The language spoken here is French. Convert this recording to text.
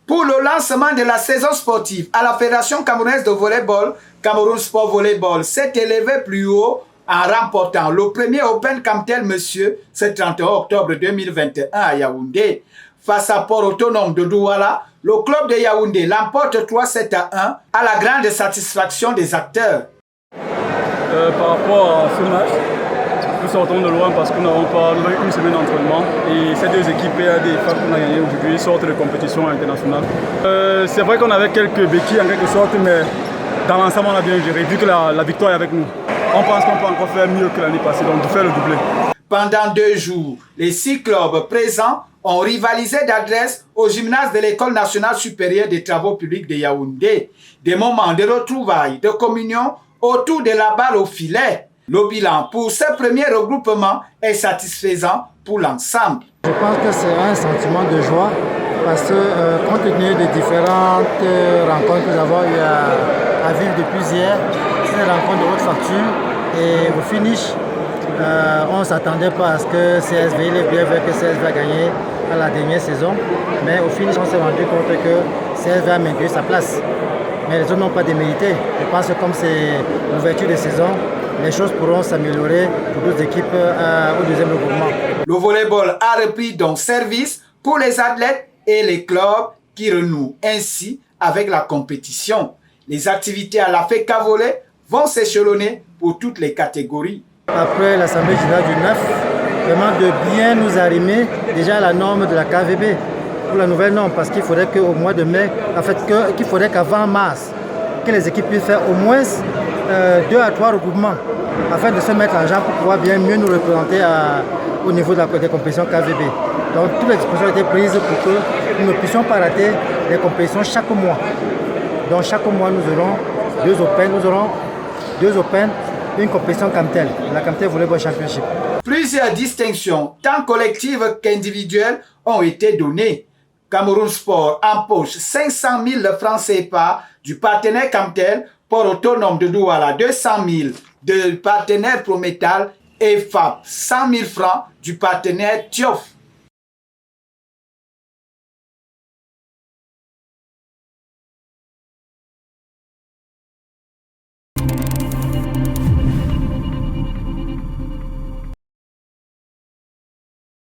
Pour le lancement de la saison sportive à la Fédération camerounaise de volleyball, Cameroun Sport Volleyball s'est élevé plus haut en remportant le premier Open Camtel Monsieur ce 31 octobre 2021 à Yaoundé. Face à Port Autonome de Douala, le club de Yaoundé l'emporte 3-7 à 1 à la grande satisfaction des acteurs. Par rapport à ce match, nous sortons de loin parce que nous n'avons pas eu une semaine d'entraînement et ces deux équipes PAD et FAP qu'on a gagné aujourd'hui sortent de compétition internationale. C'est vrai qu'on avait quelques béquilles en quelque sorte, mais dans l'ensemble on a bien géré vu que la victoire est avec nous. On pense qu'on peut encore faire mieux que l'année passée, donc de faire le doublé. Pendant 2 jours, les 6 clubs présents ont rivalisé d'adresse au gymnase de l'École nationale supérieure des travaux publics de Yaoundé. Des moments de retrouvailles, de communion autour de la balle au filet. Le bilan pour ce premier regroupement est satisfaisant pour l'ensemble. Je pense que c'est un sentiment de joie parce que compte tenu des différentes rencontres que nous avons eues à vivre depuis hier, c'est une rencontre de haute facture et au finish, on ne s'attendait pas à ce que CSV, il est bien vrai que CSV a gagné à la dernière saison, mais au finish on s'est rendu compte que CSV a maintenu sa place. Mais les autres n'ont pas démérité. Je pense que comme c'est l'ouverture de saison, les choses pourront s'améliorer pour d'autres équipes au deuxième regroupement. Le volleyball a repris donc service pour les athlètes et les clubs qui renouent ainsi avec la compétition. Les activités à la FECA Volley vont s'échelonner pour toutes les catégories. Après l'Assemblée générale du 9, vraiment de bien nous arrimer déjà à la norme de la KVB. Pour la nouvelle norme, parce qu'il faudrait qu'au mois de mai, en fait, qu'il faudrait qu'avant mars, que les équipes puissent faire au moins 2 à 3 regroupements, afin de se mettre en jambe pour pouvoir bien mieux nous représenter au niveau des compétitions KVB. Donc toutes les dispositions ont été prises pour que nous ne puissions pas rater les compétitions chaque mois. Donc chaque mois, nous aurons 2 Open, une compétition Camtel, la Camtel Volleyball Championship. Plusieurs distinctions, tant collectives qu'individuelles, ont été données. Cameroun Sport empoche 500 000 francs CFA du partenaire Camtel, Port Autonome de Douala 200 000 du partenaire Prométal et FAP 100 000 francs du partenaire Tiof.